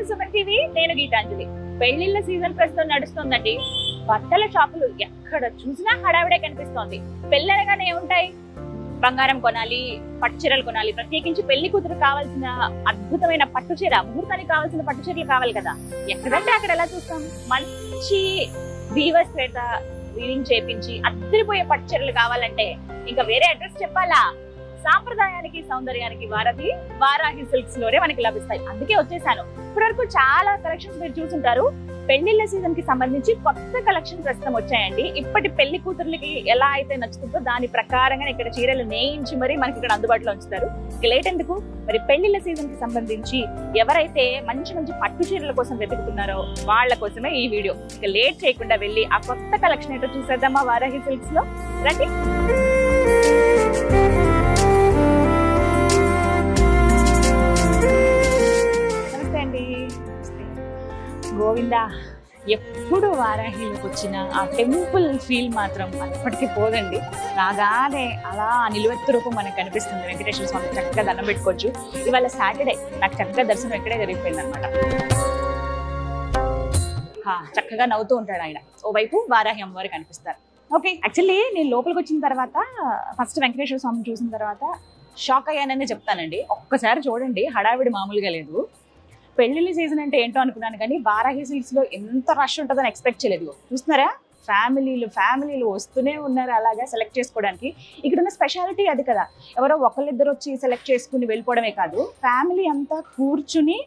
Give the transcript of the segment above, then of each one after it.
To Suman TV. నేను గీతాంజలి. పెళ్లిళ్ళ season ప్రస్తుతం నడుస్తోందండి. బట్టల షాపులు ఎక్కడ చూసినా హడావిడే కనిపిస్తోంది. పెళ్ళనగానే ఏముంటాయి? బంగారం కొనాలి, పట్టు చీరలు కొనాలి. ప్రత్యేకించి పెళ్లి కూతురు కావాల్సిన అద్భుతమైన పట్టు చీర, ముహూర్తానికి కావాల్సిన పట్టు చీరలు కావాలి కదా. ఎక్కడంటే అక్కడ ఎలా చూస్తాం? మంచి వీవర్స్ చేత వీవింగ్ చేపించి అద్దరిపోయే పట్టు చీరలు కావాలంటే ఇంకా వేరే అడ్రస్ చెప్పాలా? సాంప్రదాయానికి సౌందర్యానికి వారధి వారాహి సిల్క్స్ లోనే మనకి లభిస్తాయి. అందుకే వచ్చేసాను. ఇప్పటివరకు చాలా కలెక్షన్స్ మీరు చూసుంటారు. పెళ్లిళ్ళ సీజన్ కి సంబంధించి కొత్త కలెక్షన్ ప్రస్తుతం వచ్చాయండి. ఇప్పటి పెళ్లి కూతుర్లకి ఎలా అయితే నచ్చుతుందో దాని ప్రకారంగా ఇక్కడ చీరలు నేయించి మరి మనకి ఇక్కడ అందుబాటులో ఉంచుతారు. ఇక లేట్ ఎందుకు, మరి పెళ్లిళ్ళ సీజన్ కి సంబంధించి ఎవరైతే మంచి మంచి పట్టు చీరల కోసం వెతుకుతున్నారో వాళ్ళ కోసమే ఈ వీడియో. ఇక లేట్ చేయకుండా వెళ్ళి ఆ కొత్త కలెక్షన్ ఏంటో చూసేద్దామా వారాహి సిల్క్స్ లో. రండి. గోవిందా, ఎప్పుడు వారాహిలోకి వచ్చిన ఆ టెంపుల్ ఫీల్ మాత్రం ఎప్పటికీ పోదండి. రాగానే అలా నిలువెత్తు రూపం మనకు కనిపిస్తుంది. వెంకటేశ్వర స్వామి చక్కగా దండం పెట్టుకోవచ్చు. ఇవాళ సాటర్డే, నాకు చక్కగా దర్శనం ఇక్కడే జరిగిపోయింది అనమాట. చక్కగా నవ్వుతూ ఉంటాడు ఆయన. ఓవైపు వారాహి అమ్మవారు కనిపిస్తారు. ఓకే, యాక్చువల్లీ నేను లోపలికి వచ్చిన తర్వాత ఫస్ట్ వెంకటేశ్వర స్వామిని చూసిన తర్వాత షాక్ అయ్యానని చెప్తానండి. ఒక్కసారి చూడండి, హడావిడి మామూలుగా లేదు. పెళ్లిళ్ళ సీజన్ అంటే ఏంటో అనుకున్నాను, కానీ వారాహి సిల్క్స్ లో ఎంత రష్ ఉంటుందని ఎక్స్పెక్ట్ చేయలేదు. చూస్తున్నారా, ఫ్యామిలీలు వస్తూనే ఉన్నారు అలాగా సెలెక్ట్ చేసుకోవడానికి. ఇక్కడ ఉన్న స్పెషాలిటీ అది కదా. ఎవరో ఒకళ్ళిద్దరు వచ్చి సెలెక్ట్ చేసుకుని వెళ్ళిపోవడమే కాదు, ఫ్యామిలీ అంతా కూర్చుని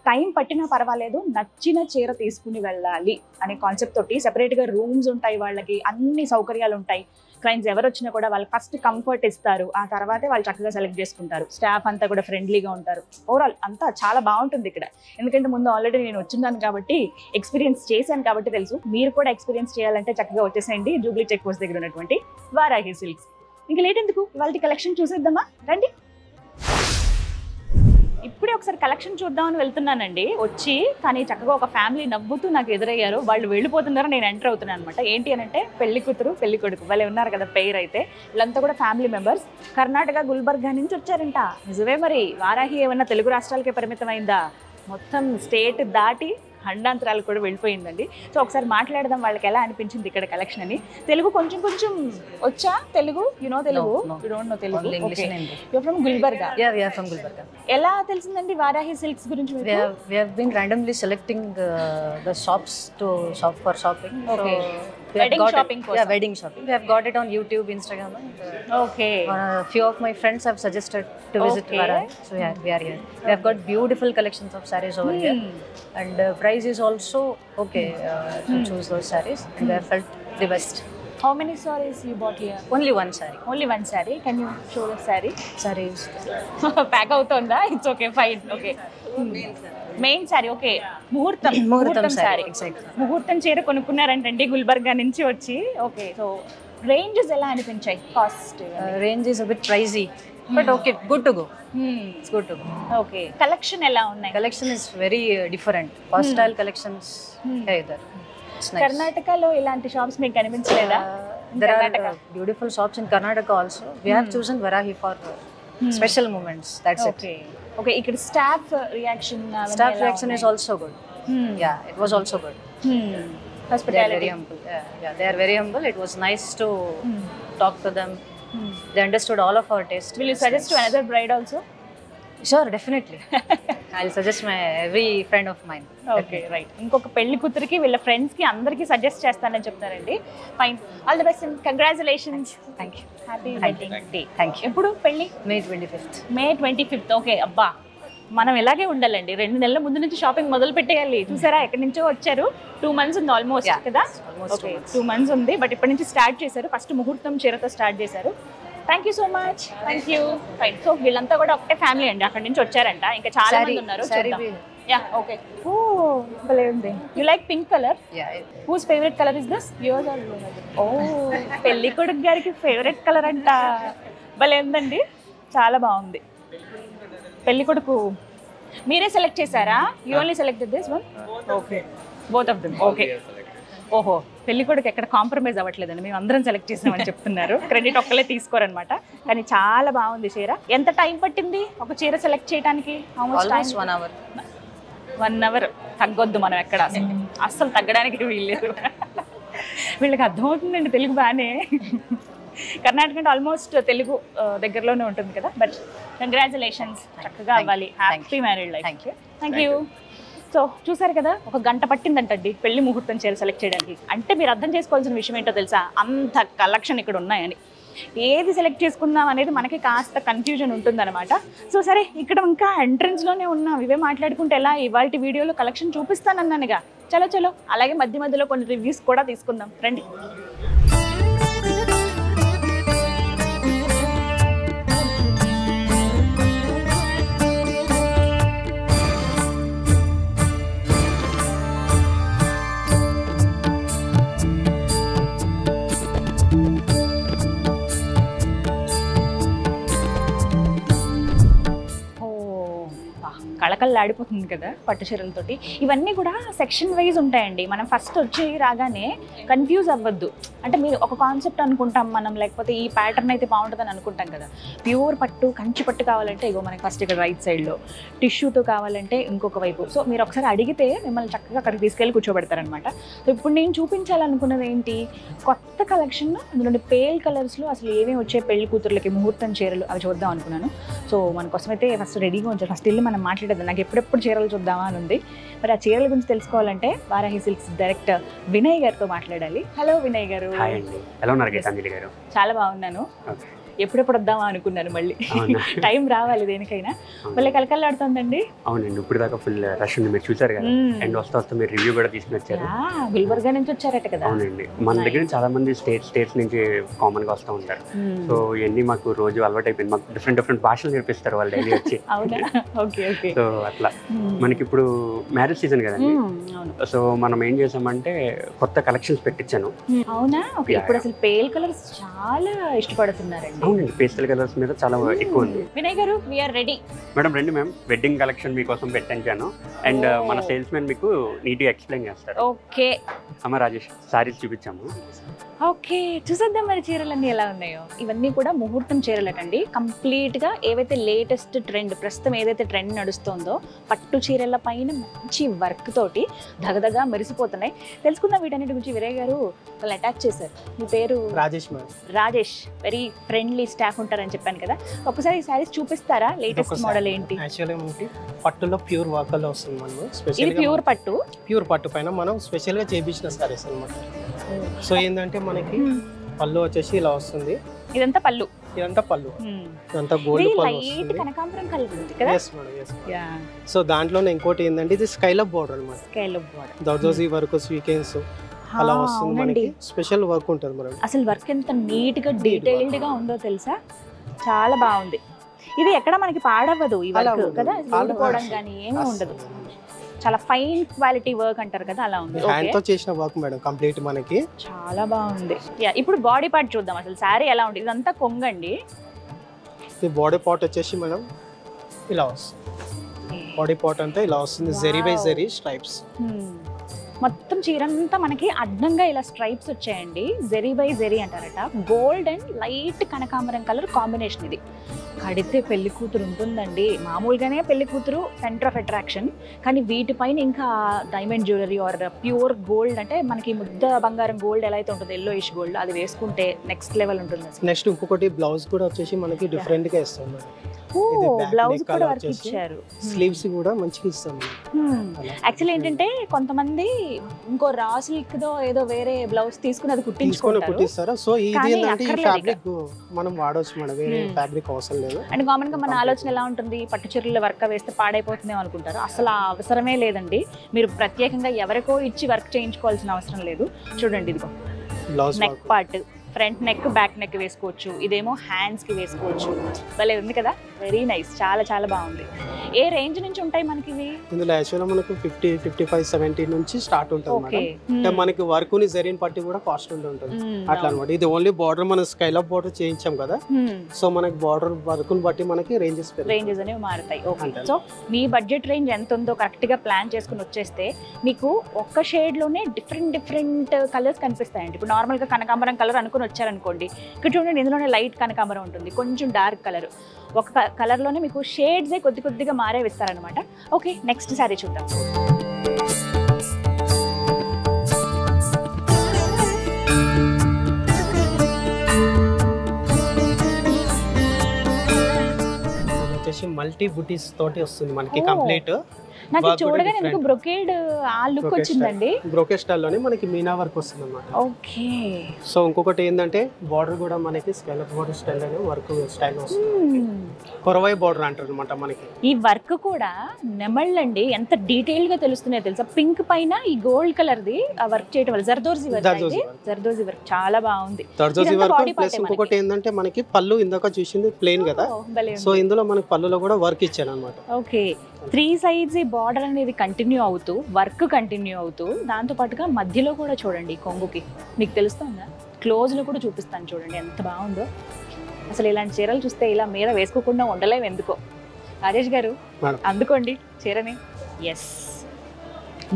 టైం పట్టినా పర్వాలేదు నచ్చిన చీర తీసుకుని వెళ్ళాలి అనే కాన్సెప్ట్ తోటి సెపరేట్గా రూమ్స్ ఉంటాయి, వాళ్ళకి అన్ని సౌకర్యాలు ఉంటాయి. క్లయింట్స్ ఎవరు వచ్చినా కూడా వాళ్ళు ఫస్ట్ కంఫర్ట్ ఇస్తారు, ఆ తర్వాతే వాళ్ళు చక్కగా సెలెక్ట్ చేసుకుంటారు. స్టాఫ్ అంతా కూడా ఫ్రెండ్లీగా ఉంటారు. ఓవరాల్ అంతా చాలా బాగుంటుంది ఇక్కడ. ఎందుకంటే ముందు ఆల్రెడీ నేను వచ్చిన్నాను కాబట్టి, ఎక్స్పీరియన్స్ చేశాను కాబట్టి తెలుసు. మీరు కూడా ఎక్స్పీరియన్స్ చేయాలంటే చక్కగా వచ్చేసేయండి జూబ్లీ చెక్ పోస్ట్ దగ్గర ఉన్నటువంటి వారాహి సిల్క్స్. ఇంకా లేట్ ఎందుకు, వాళ్ళ కలెక్షన్ చూసేద్దామా రండి. ఇప్పుడే ఒకసారి కలెక్షన్ చూద్దామని వెళ్తున్నానండి. వచ్చి కానీ చక్కగా ఒక ఫ్యామిలీ నవ్వుతూ నాకు ఎదురయ్యారు. వాళ్ళు వెళ్ళిపోతున్నారో నేను ఎంటర్ అవుతున్నాను అనమాట. ఏంటి అని అంటే పెళ్లి కూతురు పెళ్లి కొడుకు వాళ్ళు ఉన్నారు కదా, పెయిర్ అయితే వీళ్ళంతా కూడా ఫ్యామిలీ మెంబర్స్. కర్ణాటక గుల్బర్గా నుంచి వచ్చారంట. నిజమే, మరి వారాహి ఏమన్నా తెలుగు రాష్ట్రాలకే పరిమితమైందా? మొత్తం స్టేట్ దాటి ఖండాంతరాలు కూడా వెళ్ళిపోయిందండి. సో ఒకసారి మాట్లాడదాం వాళ్ళకి ఎలా అనిపించింది ఇక్కడ కలెక్షన్ అని. తెలుగు కొంచెం వచ్చా? Telugu you know Telugu? You don't know Telugu? You from Gulbarga? Yeah, we are from Gulbarga. ఎలా తెలిసిందండి వారాహి సిల్క్స్ గురించి? We have been randomly selecting the shops to shop for shopping. Okay. So wedding shopping. Yeah, wedding shopping. We have got it on YouTube, Instagram. And, okay. A few of my friends have suggested to visit Varanasi. So yeah, we are here. We have got beautiful collections of sarees over here, and price is also okay to choose those sarees. And they have felt the best. How many sarees you bought here? Only one saree. Only one saree. Can you show the saree? Sarees. Pack అవుతుందా? It's okay, fine. Okay. Main sorry. Okay, ముహూర్తం sorry. ముహూర్తం చీర కొనుక్కున్నారంటండి గుల్బర్గా నుంచి వచ్చి. Okay, so ranges ఎలా అనిపించాయి? Cost range is a bit pricey, but okay, good to go. It's good to go. Okay, collection ఎలా ఉన్నాయి? Collection is very different. Hostile collections either. It's nice. కర్ణాటకలో ఇలాంటి షాప్స్ మీకు కనిపించలేదా? There are beautiful shops in Karnataka also. We have chosen Vaarahi for special moments. That's it. Okay. Okay, ఇక్కడ staff reaction is also good. Yeah, it was also good. Hospitality. They are very humble. Yeah, they are very humble. It was nice to talk to them. They understood all of our taste. Will you suggest to another bride also? Sure, definitely. I'll suggest my every friend of mine. Okay, right. ఇంకొక పెళ్లి కూతురికి వీళ్ళ friends కి అందరికి suggest చేస్తానని చెప్తారండి. Fine, all the best and congratulations. Thank you. Happy wedding day. Thank you. ఎప్పుడు పెళ్లి? May 25th. May 25th. Okay, అబ్బా మనం ఇలాగే ఉండాలండి. 2 నెలల ముందు నుంచి షాపింగ్ మొదలు పెట్టేయాలి. చూసారా, ఎక్కడి నుంచో వచ్చారు. 2 months ఉంది ఆల్మోస్ట్ కదా. ఓకే, 2 months ఉంది, బట్ ఇప్పటి నుంచి స్టార్ట్ చేశారు. ఫస్ట్ ముహూర్తం చీరతో స్టార్ట్ చేశారు. Thank you so much. Thank you. Fine. So వీళ్ళంతా కూడా ఒకటే ఫ్యామిలీ అండి, అక్కడి నుంచి వచ్చారంట. ఇంకా చాలా మంది ఉన్నారు. Yeah, okay. ఓ భలే ఉంది. You like pink colour? Yeah. Whose favourite colour is this? Yours are? ఓ, పెళ్లి కొడుకు గారికి ఫేవరెట్ కలర్ అంట. భలే ఉందండి, చాలా బాగుంది. పెళ్లి కొడుకు మీరే సెలెక్ట్ చేశారా? You only selected this one? Okay, both of them. Okay. ఓహో, పెళ్లి కొడుకు ఎక్కడ కాంప్రమైజ్ అవ్వట్లేదండి, మేము అందరం సెలెక్ట్ చేసామని చెప్తున్నారు. క్రెడిట్ ఒక్కలే తీసుకోరనమాట. కానీ చాలా బాగుంది చీర. ఎంత టైం పట్టింది ఒక చీర సెలెక్ట్ చేయడానికి? Almost 1 hour. 1 అవర్ తగ్గొద్దు మనం ఎక్కడ అస్సలు తగ్గడానికి వీల్లేదు. వీళ్ళకి అర్థమవుతుందండి తెలుగు బాగానే. కర్ణాటక అంటే ఆల్మోస్ట్ తెలుగు దగ్గరలోనే ఉంటుంది కదా. బట్ కంగ్రాచులేషన్స్, చక్కగా అవ్వాలి. Happy married life. Thank you. So చూసారు కదా, 1 గంట పట్టిందంటండి పెళ్లి ముహూర్తం చీర సెలెక్ట్ చేయడానికి. అంటే మీరు అర్థం చేసుకోవాల్సిన విషయం ఏంటో తెలుసా, అంత కలెక్షన్ ఇక్కడ ఉన్నాయని. ఏది సెలెక్ట్ చేసుకుందాం అనేది మనకి కాస్త కన్ఫ్యూజన్ ఉంటుందన్నమాట. సో సరే, ఇక్కడ ఇంకా ఎంట్రన్స్లోనే ఉన్నాం, ఇవే మాట్లాడుకుంటే ఎలా, ఇవాళ వీడియోలో కలెక్షన్ చూపిస్తానన్నానుగా. చలో అలాగే మధ్య మధ్యలో కొన్ని రివ్యూస్ కూడా తీసుకుందాం రండి. కళకళలాడిపోతుంది కదా పట్టు చీరలతోటి. ఇవన్నీ కూడా సెక్షన్ వైజ్ ఉంటాయండి. మనం ఫస్ట్ వచ్చి రాగానే కన్ఫ్యూజ్ అవ్వద్దు. అంటే మీరు ఒక కాన్సెప్ట్ అనుకుంటాం మనం, లేకపోతే ఈ ప్యాటర్న్ అయితే బాగుంటుందని అనుకుంటాం కదా. ప్యూర్ పట్టు, కంచి పట్టు కావాలంటే ఇగో మనకి ఫస్ట్ ఇక్కడ రైట్ సైడ్లో, టిష్యూతో కావాలంటే ఇంకొక వైపు. సో మీరు ఒకసారి అడిగితే మిమ్మల్ని చక్కగా అక్కడికి తీసుకెళ్ళి కూర్చోబెడతారనమాట. సో ఇప్పుడు నేను చూపించాలనుకున్నది ఏంటి, కొత్త కలెక్షన్, అందులో పేల్ కలర్స్లో అసలు ఏమేమి వచ్చే పెళ్లి కూతుర్లకి ముహూర్తం చీరలు అవి చూద్దాం అనుకున్నాను. సో మన కోసం అయితే ఫస్ట్ రెడీగా ఉంచారు. ఫస్ట్ వెళ్ళి మనం మాట్లాడేది, నాకు ఎప్పుడెప్పుడు చీరలు చూద్దామా అని ఉంది. మరి ఆ చీరల గురించి తెలుసుకోవాలంటే వారాహి సిల్క్స్ డైరెక్టర్ వినయ్ గారితో మాట్లాడాలి. హలో వినయ్ గారు. ఎలా ఉన్నారు గీతాంజలి గారు? చాలా బాగున్నాను. ఎప్పుడెప్పుడు వద్దామా అనుకున్నాను, మళ్ళీ టైం రావాలి దేనికైనా. మళ్ళీ కలకల్లాడుతుందండి. అవునండి, ఇప్పుడు దాకా ఫుల్ రష్ ఉంది, మీరు చూసారు కదా. అండ్ వస్తా మీరు రివ్యూ కూడా తీసుకుని వచ్చారు. గుల్బర్గా నుంచి వచ్చారట కదా. అవునండి, మన దగ్గర చాలా మంది స్టేట్స్ నుంచి కామన్ గా వస్తూ ఉంటారు. సో ఇవన్నీ మాకు రోజు అలవాటు అయిపోయింది. మాకు డిఫరెంట్ భాషలు నేర్పిస్తారు వాళ్ళు డైలీ వచ్చి. సో అట్లా మనకి ఇప్పుడు మ్యారేజ్ సీజన్ కదండి. సో మనం ఏం చేసామంటే కొత్త కలెక్షన్స్ పెట్టించాను. అవునా? ఇప్పుడు అసలు పేల్ కలర్స్ చాలా ఇష్టపడుతున్నారండి. అవునండి, పేస్టల్ కలర్స్ మీద చాలా ఎక్కువ ఉంది. వినయ్ గారు, వి ఆర్ రెడీ. మేడం రండి మ్యామ్, వెడ్డింగ్ కలెక్షన్ మీకోసం పెట్టించాను. అండ్ మన సేల్స్ మెన్ మీకు నీట్గా ఎక్స్ప్లెయిన్ చేస్తారు. ఓకే అమ్మ రాజేష్, సారీస్ చూపించాము. ఓకే, చూసేద్దాం మరి చీరలన్నీ ఎలా ఉన్నాయో. ఇవన్నీ కూడా ముహూర్తం చీరలటండి. కంప్లీట్గా ఏవైతే లేటెస్ట్ ట్రెండ్, ప్రస్తుతం ఏదైతే ట్రెండ్ నడుస్తుందో పట్టు చీరల పైన మంచి వర్క్ తోటి దగదగా మెరిసిపోతున్నాయి. తెలుసుకుందాం వీటన్నిటి గురించి. వినయ్ గారు వాళ్ళు అటాచ్ చేశారు. మీ పేరు? Rajesh madam. Rajesh, very friendly staff ఉంటారని చెప్పాను కదా. ఒకసారి ఈ సారీస్ చూపిస్తారా? లేటెస్ట్ మోడల్ ఏంటి? యాక్చువల్లీ పట్టులో ప్యూర్ వర్క్లో వస్తుంది. మనం స్పెషల్ ప్యూర్ పట్టు పైన మనం స్పెషల్గా చేయించిన సారీస్ అనమాట. సో ఏంటంటే మనకి పళ్ళు వచ్చేసి ఇలా వస్తుంది. ఇదంతా పళ్ళు. ఇదంతా గోల్డ్ లైట్ కనకాంబరం కలర్ ఉంది కదా. yes madam. సో దాంట్లోనే ఇంకోటి ఏంటంటే ఇది స్కైలప్ బోర్డర్ అన్నమాట. స్కైలప్ బోర్డర్, దర్దోజీ వర్క్, స్వీకెన్స్ అలా వస్తుంది. మనకి స్పెషల్ వర్క్ ఉంటుంది మేడం. అసలు వర్క్ ఎంత నీట్ గా డీటెయిల్డ్ గా ఉందో తెలుసా, చాలా బాగుంది. ఇది ఎక్కడ మనకి పాడవ్వదు ఈ వర్క్ కదా, ఊడిపోవడం కానీ ఏమీ ఉండదు. చాలా ఫైన్ క్వాలిటీ వర్క్ అంటారు కదా, అలా ఉంది. హ్యాండ్ తో చేసిన వర్క్ మేడం, కంప్లీట్ మనకి చాలా బాగుంది. ఇప్పుడు బాడీ పార్ట్ చూద్దాం. అసలు సారీ ఎలా ఉంటుంది. ఇదంతా కొంగండి. ఈ బాడీ పార్ట్ వచ్చేసి మేడం ఇలా వస్తుంది. బాడీ పార్ట్ అంతా ఇలా వస్తుంది. Zari by zari stripes. మొత్తం చీరంతా మనకి అడ్డంగా ఇలా స్ట్రైప్స్ వచ్చాయండి. జెరీ బై జెరీ అంటారట. గోల్డ్ అండ్ లైట్ కనకాంబరం కలర్ కాంబినేషన్. ఇది కడితే పెళ్లి కూతురు ఉంటుందండి. మామూలుగానే పెళ్లి కూతురు సెంటర్ ఆఫ్ అట్రాక్షన్, కానీ వీటిపైన ఇంకా diamond jewellery or pure gold, అంటే మనకి ముద్ద బంగారం గోల్డ్ ఎలా అయితే ఉంటుంది, ఎల్లోయిష్ గోల్డ్, అది వేసుకుంటే నెక్స్ట్ లెవెల్ ఉంటుంది. నెక్స్ట్ ఇంకొకటి బ్లౌజ్ కూడా వచ్చేసి మనకి డిఫరెంట్ గా ఇస్తాం. బ్లౌజ్ కూడా వర్క్ ఇచ్చారు. స్లీవ్స్ కూడా మంచిగా ఇస్తాం. యాక్చువల్లీ ఏంటంటే కొంతమంది ఇంకో రా సిల్క్ దో ఏదో వేరే బ్లౌజ్ తీసుకుని అది కుట్టిస్తారు. సో ఇది ఏంటంటే ఈ ఫ్యాబ్రిక్ మనం వాడవచ్చు మేడం, వేరే ఫ్యాబ్రిక్ అవసరం లేదు. అండ్ కామన్ గా మన ఆలోచన ఎలా ఉంటుంది, పట్టు చీరల వర్క్ వేస్తే పాడైపోతుందేమో అనుకుంటారు. అసలు ఆ అవసరమే లేదండి. మీరు ప్రత్యేకంగా ఎవరికో ఇచ్చి వర్క్ చేయించుకోవాల్సిన అవసరం లేదు. చూడండి, ఇదిగో neck part, front neck, back neck వేసుకోవచ్చు. ఇదేమో హ్యాండ్స్ కి వేసుకోవచ్చు. భలే ఉంది కదా, వెరీ నైస్. చాలా చాలా బాగుంది. ఏ రేంజ్ నుంచి ఉంటాయి మనకి ఇవి? ఇందులో యాక్చువల్గా మనకు 50, 55, 70 నుంచి స్టార్ట్ ఉంటుంది. అంటే మనకి వర్క్ ని జరీన్ పట్టి కూడా కాస్ట్ ఉంటుంది అట్లా అనమాట. ఇది ఓన్లీ బార్డర్ మనం స్కైలప్ బార్డర్ చేయించాం కదా. సో మనకి బార్డర్ వర్క్ ని బట్టి మనకి రేంజెస్ అనేవి మారుతాయి. సో మీ బడ్జెట్ రేంజ్ ఎంత ఉందో కరెక్ట్ గా ప్లాన్ చేసుకుని వచ్చేస్తే మీకు ఒక్క షేడ్ లోనే డిఫరెంట్ కలర్స్ కనిపిస్తాయండి. ఇప్పుడు నార్మల్ గా కనకాంబరం కలర్ అనుకుని వచ్చారనుకోండి, ఇక్కడ చూడండి ఇందులోనే లైట్ కనకాంబరం ఉంటుంది, కొంచెం డార్క్ కలర్, ఒక కలర్లోనే మీకు షేడ్సే కొద్దిగా మారే ఇస్తారనమాట. ఓకే, నెక్స్ట్ శారీ చూద్దాం. మల్టీ బుటీస్ తోటి వస్తుంది మనకి కంప్లీట్. నాకు చూడగానే ఎందుకు బ్రొకేడ్ ఆ లుక్ వచ్చిందండి. బ్రొకేడ్ స్టైల్ లోనే మనకి మీనా వర్క్ వస్తుంది అన్నమాట. ఓకే. సో ఇంకొకటి ఏంటంటే బార్డర్ కూడా మనకి స్కేలప్ బార్డర్ స్టైల్ అనే వర్క్ స్టైల్ వస్తుంది. కొరవై బార్డర్ అంటారు అన్నమాట మనకి. ఈ వర్క్ కూడా నెమళ్ళండి ఎంత డీటెయిల్ గా తెలుస్తున్నాయో తెలుసా. పింక్ పైన ఈ గోల్డ్ కలర్ ది ఆ వర్క్ చేయడం వల్ల జర్దోజీ వర్క్ చాలా బాగుంది. జర్దోజీ వర్క్ ప్లస్ ఇంకొకటి ఏంటంటే మనకి పళ్ళు ఇందాక చూసింది ప్లెయిన్ కదా, సో ఇందులో మనకి పళ్ళులో కూడా వర్క్ ఇచ్చాను అన్నమాట. ఓకే, 3 sides బార్డర్ అనేది కంటిన్యూ అవుతూ వర్క్ కంటిన్యూ అవుతూ దాంతో పాటుగా మధ్యలో కూడా చూడండి కొంగుకి మీకు తెలుస్తుందా, క్లోజ్ లో కూడా చూపిస్తాను చూడండి ఎంత బాగుందో. అసలు ఇలాంటి చీరలు చూస్తే ఇలా మీద వేసుకోకుండా ఉండలేము ఎందుకో. రాజేష్ గారు అందుకోండి చీరని. ఎస్,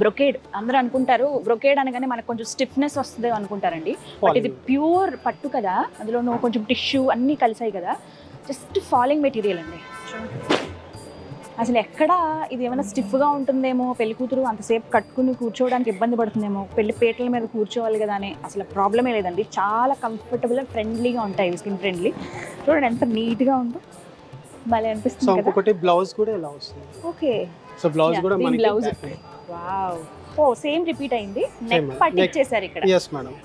బ్రొకేడ్ అందరూ అనుకుంటారు, బ్రొకేడ్ అనగానే మనకు కొంచెం స్టిఫ్నెస్ వస్తుంది అనుకుంటారండి. బట్ ఇది ప్యూర్ పట్టు కదా, అందులో కొంచెం టిష్యూ అన్నీ కలిసాయి కదా, జస్ట్ ఫాలింగ్ మెటీరియల్ అండి. అసలు ఎక్కడ ఇది ఏమైనా స్టిఫ్గా ఉంటుందేమో, పెళ్లి కూతురు అంతసేపు కట్టుకుని కూర్చోవడానికి ఇబ్బంది పడుతుందేమో, పెళ్లి పీటల మీద కూర్చోవాలి కదా అని అసలు ప్రాబ్లమే లేదండి. చాలా కంఫర్టబుల్ ఫ్రెండ్లీగా ఉంటాయి, స్కిన్ ఫ్రెండ్లీ. చూడండి ఎంత నీట్గా ఉందో, భలే అనిపిస్తుంది. ఇంకొకటి బ్లౌజ్ కూడా ఇలా వస్తుంది. ఓకే, సో బ్లౌజ్ కూడా మనకి బ్లౌజ్ వావ్, ఓ సేమ్ రిపీట్ అయింది. నెక్ పట్టి ఇచ్చేసారు ఇక్కడ. yes మేడం,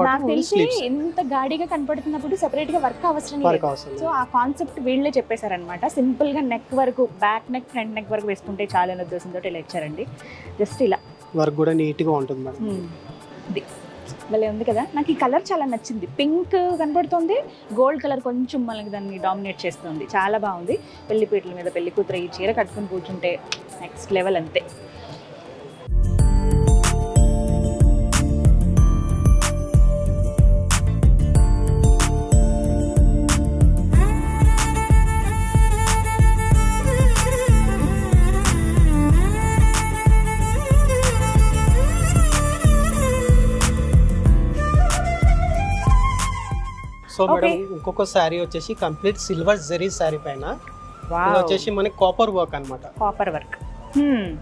నాకు తెలిసి ఎంత గాడిగా కనపడుతున్నప్పుడు సెపరేట్ గా వర్క్ అవసరం లేదు. సో ఆ కాన్సెప్ట్ వీళ్ళే చెప్పేశారనమాట. సింపుల్ గా నెక్ వరకు, బ్యాక్ నెక్ ఫ్రంట్ నెక్ వరకు వేసుకుంటే చాలా అనే ఉద్దేశంతో ఇలా ఇచ్చారండి. జస్ట్ ఇలా వర్క్ కూడా నీట్ గా ఉంటుంది మేడం. భలే ఉంది కదా. నాకు ఈ కలర్ చాలా నచ్చింది. పింక్ కనపడుతుంది, గోల్డ్ కలర్ కొంచెం మనకి దాన్ని డామినేట్ చేస్తుంది. చాలా బాగుంది. పెళ్లి పీటల మీద పెళ్లి కూతురు ఈ చీర కట్టుకుని కూర్చుంటే నెక్స్ట్ లెవెల్ అంతే. సో మేడం ఇంకొక శారీ వచ్చేసి కంప్లీట్ సిల్వర్ జరీ శారీ పైన ఇది వచ్చేసి మనకి కాపర్ వర్క్ అన్నమాట. Copper work,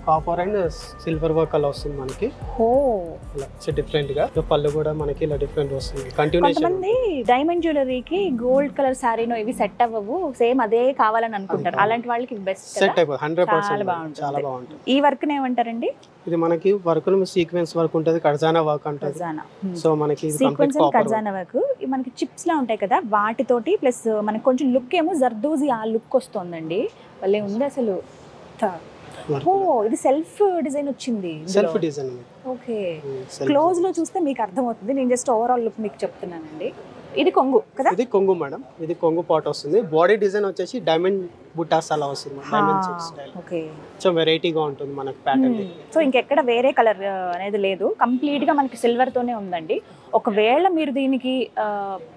copper and silver work అలా వస్తుంది మనకి. డిఫరెంట్ గా పళ్ళు కూడా మనకి ఇలా డిఫరెంట్ వస్తుంది. కంటిన్యూషన్ డైమండ్ జ్యువెలరీకి గోల్డ్ కలర్ శారీనో ఇవి సెట్ అవ్వవు, సేమ్ అదే కావాలని అనుకుంటారు. అలాంటి వాళ్ళకి బెస్ట్ సెట్ అయిపోతుంది. 100% చాలా బాగుంటుంది. ఈ వర్క్ ఏమంటారండి? ఇది మనకి వర్క్ సీక్వెన్స్ వర్క్ ఉంటుంది, కర్జానా వర్క్ అంటారు. సో మనకి సీక్వెన్స్ అండ్ కర్జానా వర్క్ మనకి చిప్స్ లా ఉంటాయి కదా వాటితోటి, ప్లస్ మనకి కొంచెం లుక్ ఏమో జర్దోజీ ఆ లుక్ వస్తుందండి. భలే ఉంది అసలు. ఓ ఇది సెల్ఫ్ డిజైన్ వచ్చింది. Self design. ఓకే, క్లోజ్ లో చూస్తే మీకు అర్థమవుతుంది. నేను జస్ట్ ఓవరాల్ లుక్ మీకు చెప్తున్నానండి. ఇది కొంగు కదా? ఇది కొంగు మేడం, ఇది కొంగు పాట్ వస్తుంది. బాడీ డిజైన్ వచ్చేసి డైమండ్ బుటాస్ అలా వస్తుంది. Diamond check style. ఓకే, కొంచెం వెరైటీగా ఉంటుంది మనకి ప్యాటర్న్. సో ఇంకెక్కడ వేరే కలర్ అనేది లేదు, కంప్లీట్ గా మనకి సిల్వర్ తోనే ఉందండి. ఒకవేళ మీరు దీనికి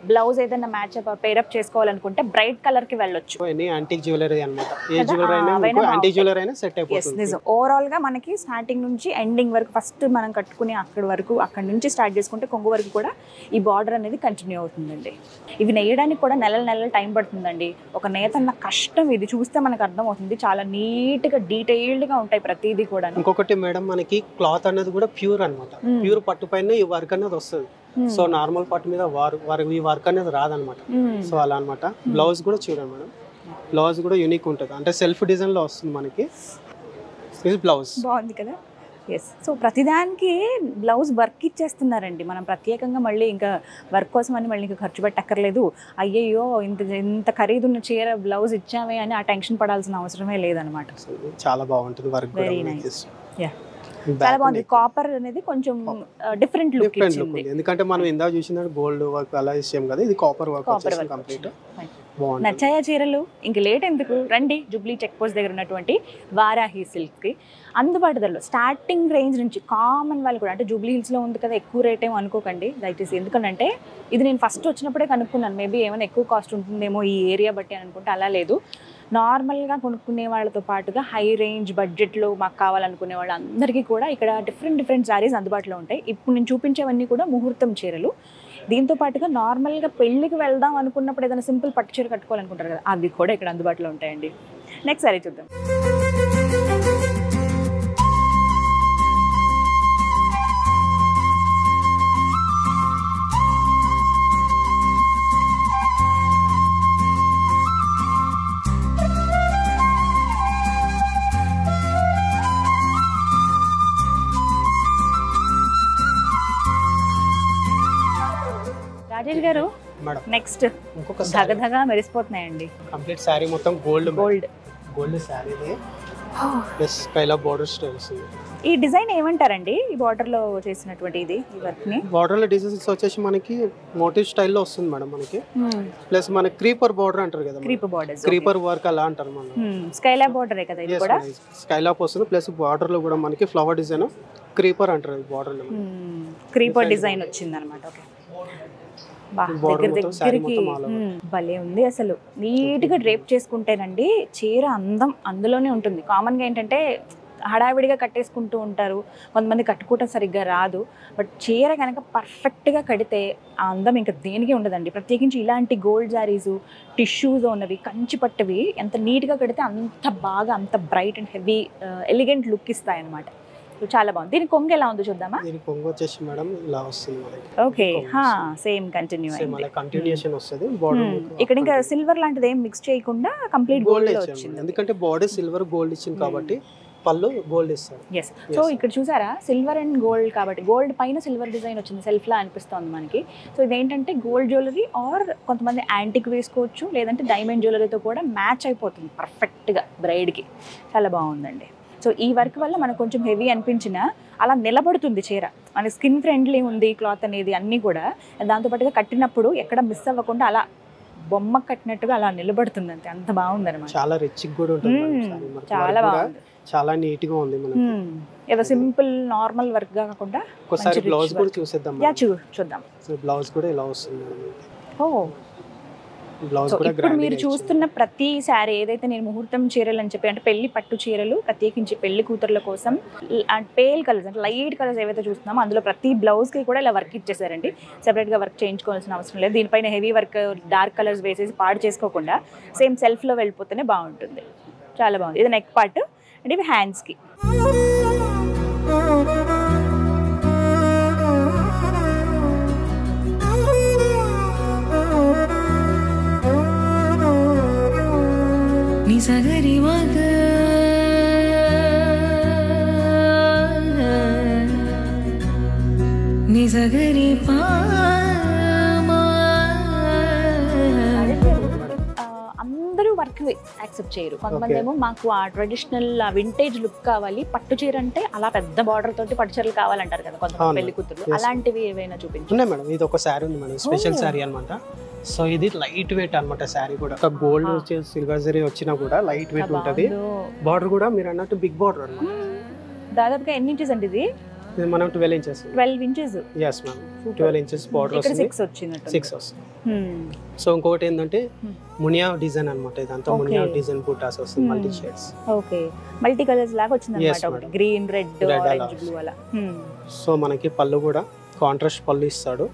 బ్లౌజ్ ఏదైనా మ్యాచ్ అప్ పేరప్ చేసుకోవాలనుకుంటే బ్రైట్ కలర్ కి వెళ్ళొచ్చు. యాంటిక్ జ్యువెలరీ అన్నమాట. ఏ జ్యువెలరీ అయినా యాంటిక్ జ్యువెలరీ అయినా సెట్ అయిపోతుంది. నిజం. ఓవరాల్ గా మనకి స్టార్టింగ్ నుంచి ఎండింగ్ వరకు, ఫస్ట్ మనం కట్టుకుని అక్కడి వరకు, అక్కడ నుంచి స్టార్ట్ చేసుకుంటే కొంగు వరకు కూడా ఈ బార్డర్ అనేది కంటిన్యూ అవుతుందండి. ఇవి నెయ్యడానికి కూడా నెలలు టైం పడుతుందండి. ఒక నేతన్న కష్టం ఇది చూస్తే మనకు అర్థం అవుతుంది. చాలా నీట్ గా డీటెయిల్డ్ గా ఉంటాయి ప్రతిదీ కూడా. ఇంకొకటి మేడం మనకి క్లాత్ అనేది కూడా ప్యూర్ అన్నమాట. ప్యూర్ పట్టు పైన ఈ వర్క్ అనేది వస్తుంది. సో నార్మల్ పట్టు మీద ఈ వర్క్ అనేది రాదనమాట. సో అలా అనమాట. బ్లౌజ్ కూడా చూడండి మేడం, బ్లౌజ్ కూడా యూనిక్ ఉంటుంది. అంటే సెల్ఫ్ డిజైన్ లో వస్తుంది మనకి. ఇది బ్లౌజ్ బాగుంది కదా. ఎస్, సో ప్రతిదానికి బ్లౌజ్ వర్క్ ఇచ్చేస్తున్నారండి. మనం ప్రత్యేకంగా మళ్ళీ ఇంకా వర్క్ కోసం అని మళ్ళీ ఇంకా ఖర్చు పెట్టక్కర్లేదు. అయ్యయ్యో ఇంత ఖరీదున్న చీర బ్లౌజ్ ఇచ్చామే అని ఆ టెన్షన్ పడాల్సిన అవసరమే లేదనమాట. చాలా బాగుంటుంది వర్క్. Very nice. యా, చాలా బాగుంది. కాపర్ అనేది కొంచెం డిఫరెంట్ లుక్ ఇచ్చింది. ఎందుకంటే మనం ఇందాక చూసిన గోల్డ్ వర్క్ అలా ఇచ్చాం కదా, ఇది కాపర్ వర్క్ వచ్చేసి కంప్లీట్. నచ్చాయా చీరలు? ఇంక లేట్ ఎందుకు, రండి జూబ్లీ చెక్ పోస్ట్ దగ్గర ఉన్నటువంటి వారాహి సిల్క్కి. అందుబాటు ధరలో స్టార్టింగ్ రేంజ్ నుంచి కామన్ వాళ్ళు కూడా, అంటే జూబ్లీ హిల్స్లో ఉంది కదా ఎక్కువ రేట్ ఏమో అనుకోకండి దయచేసి. ఎందుకంటే ఇది నేను ఫస్ట్ వచ్చినప్పుడే కనుక్కున్నాను, మేబీ ఏమైనా ఎక్కువ కాస్ట్ ఉంటుందేమో ఈ ఏరియా బట్టి అని అనుకుంటే. అలా లేదు, నార్మల్గా కొనుక్కునే వాళ్ళతో పాటుగా హై రేంజ్ బడ్జెట్లో మాకు కావాలనుకునే వాళ్ళందరికీ కూడా ఇక్కడ డిఫరెంట్ శారీస్ అందుబాటులో ఉంటాయి. ఇప్పుడు నేను చూపించేవన్నీ కూడా ముహూర్తం చీరలు. దీంతో పాటుగా నార్మల్గా పెళ్ళికి వెళ్దాం అనుకున్నప్పుడు ఏదైనా సింపుల్ పట్టు చీర కట్టుకోవాలనుకుంటారు కదా, అవి కూడా ఇక్కడ అందుబాటులో ఉంటాయండి. నెక్స్ట్ సారీ చూద్దాం. రాజేష్ గారు మేడం నెక్స్ట్ ఇంకొక ధగధగా మెరిసిపోతున్నాయండి. కంప్లీట్ శారీ మొత్తం గోల్డ్ గోల్డ్ శారీనే ప్లస్ స్కైలాప్ బోర్డర్ స్టైల్స్. ఈ డిజైన్ ఏమంటారండి? ఈ బార్డర్ లో చేసినటువంటి ఇది ఈ వర్క్ ని బార్డర్ లో డిజైన్స్ వచ్చేసి మనకి మోటివ్ స్టైల్లో వస్తుంది మేడం మనకి. ప్లస్ మన క్రీపర్ బార్డర్ అంటారు కదా, క్రీపర్ వర్క్ అలా అంటారు మనం. స్కైలాప్ బార్డరే కదా ఇది కూడా. స్కైలాప్ వస్తుంది ప్లస్ బార్డర్ లో కూడా మనకి ఫ్లవర్ డిజైన్ క్రీపర్ అంటారు బార్డర్ లో. క్రీపర్ డిజైన్ వచ్చింది అనమాట. ఓకే, దగ్గరికి భలే ఉంది అసలు. నీట్ గా డ్రేప్ చేసుకుంటేనండి చీర అందం అందులోనే ఉంటుంది. కామన్ గా ఏంటంటే హడావిడిగా కట్టేసుకుంటూ ఉంటారు, కొంతమంది కట్టుకోవటం సరిగ్గా రాదు. బట్ చీర కనుక పర్ఫెక్ట్గా కడితే ఆ అందం ఇంకా దేనికి ఉండదండి. ప్రత్యేకించి ఇలాంటి గోల్డ్ శారీస్, టిష్యూస్ ఉన్నవి, కంచి పట్టువి ఎంత నీట్గా కడితే అంత బాగా, అంత bright and heavy elegant look ఇస్తాయి అనమాట. చాలా బాగుంది. దీని కొంగు ఎలా ఉందో చూద్దామా? దీని కొంగు వచ్చేసి మేడం ఇలా వస్తుంది మనకి. ఓకే, సేమ్ కంటిన్యూషన్ వస్తుంది. బోర్డర్ ఇక్కడ ఇంకా సిల్వర్ లాంటిది ఏం మిక్స్ చేయకుండా కంప్లీట్ గోల్డ్ వచ్చింది. ఎందుకంటే బాడీ సిల్వర్ గోల్డ్ ఇచ్చింది కాబట్టి పళ్ళు గోల్డ్ ఇస్తారు. ఎస్, సో ఇక్కడ చూసారా సిల్వర్ అండ్ గోల్డ్ కాబట్టి గోల్డ్ పైన సిల్వర్ డిజైన్ వచ్చింది, సెల్ఫ్ లా అనిపిస్తుంది మనకి. సో ఇదేంటంటే గోల్డ్ జ్యువెలరీ ఆర్ కొంతమంది యాంటిక్ వేసుకోవచ్చు, లేదంటే డైమండ్ జ్యువెలరీతో కూడా మ్యాచ్ అయిపోతుంది పర్ఫెక్ట్గా బ్రైడ్కి. చాలా బాగుందండి. సో ఈ వర్క్ వల్ల మనకు కొంచెం హెవీ అనిపించినా అలా నిలబడుతుంది చీర. మన స్కిన్ ఫ్రెండ్లీ ఉంది క్లాత్ అనేది, అన్నీ కూడా దాంతోపాటుగా కట్టినప్పుడు ఎక్కడ మిస్ అవ్వకుండా అలా బొమ్మ కట్టినట్టుగా అలా నిలబడుతుంది. అంతే, అంత బాగుంది అనమాట. చాలా రిచ్ కూడా ఉంటుంది, చాలా బాగుంది, చాలా నీట్ గా ఉంది మనకి. ఏదో సింపుల్ నార్మల్ వర్క్ గా కాకుండా ఒకసారి బ్లౌజ్ కూడా చూసేద్దాం. చూద్దాం. సో బ్లౌజ్ కూడా ఇలా వస్తుంది. ఓ, బ్లౌజ్ కూడా ఇప్పుడు మీరు చూస్తున్న ప్రతి శారీ ఏదైతే నేను ముహూర్తం చీరలు అని చెప్పి, అంటే పెళ్లి పట్టు చీరలు ప్రత్యేకించి పెళ్లి కూతుర్ల కోసం పేల్ కలర్స్ అంటే లైట్ కలర్స్ ఏవైతే చూస్తున్నామో అందులో ప్రతి బ్లౌజ్ కి కూడా ఇలా వర్క్ ఇచ్చేసారండి. సెపరేట్ గా వర్క్ చేయించుకోవాల్సిన అవసరం లేదు. దీనిపైన హెవీ వర్క్ డార్క్ కలర్స్ వేసేసి పాడు చేసుకోకుండా సేమ్ సెల్ఫ్ లో వెళ్ళిపోతేనే బాగుంటుంది. చాలా బాగుంది. ఇది నెక్ పార్ట్ అంటే ఇవి హ్యాండ్స్ కి. నిసగరి మగ నిసగరి పా అందరూ వర్క్ యాక్సెప్ట్ చేయరు. కొంతమంది ఏమో మాకు ఆ ట్రెడిషనల్ వింటేజ్ లుక్ కావాలి, పట్టు చీర అంటే అలా పెద్ద బార్డర్ తోటి పట్టు చీరలు కావాలంటారు కదా కొంతమంది పెళ్లి కూతురు. అలాంటివి ఏవైనా చూపించండి మేడం. ఇది ఒక శారీ ఉంది మేడం, స్పెషల్ శారీ అనమాట. సో ఇది లైట్ వెయిట్ అనమాట శారీ కూడా. ఒక గోల్డ్ సిల్వర్ జరీ వచ్చినా కూడా లైట్ వెయిట్ ఉంటది. బార్డర్ కూడా మీరు అన్నట్టు బిగ్ బార్డర్ అన్నమాట. దాదాపుగా ఎన్ని ఇంచెస్ అండి ఇది? మనం 12 inches. 12 inches. yes ma'am, 12 inches border వస్తుంది. 6 వచ్చినట్టు. 6 వస్తుంది. సో ఇంకొకటి ఏంటంటే మునియా డిజైన్ అన్నమాట. ఇదంతా మునియా డిజైన్ బూటాస్ వస్తుంది, multi shades. Okay, multi colours లాగా వచ్చింది అన్నమాట. ఒకటి గ్రీన్, రెడ్, ఆరెంజ్, బ్లూ అలా. సో మనకి పళ్ళు కూడా కాంట్రాస్ట్ పళ్ళు ఇస్తాడు.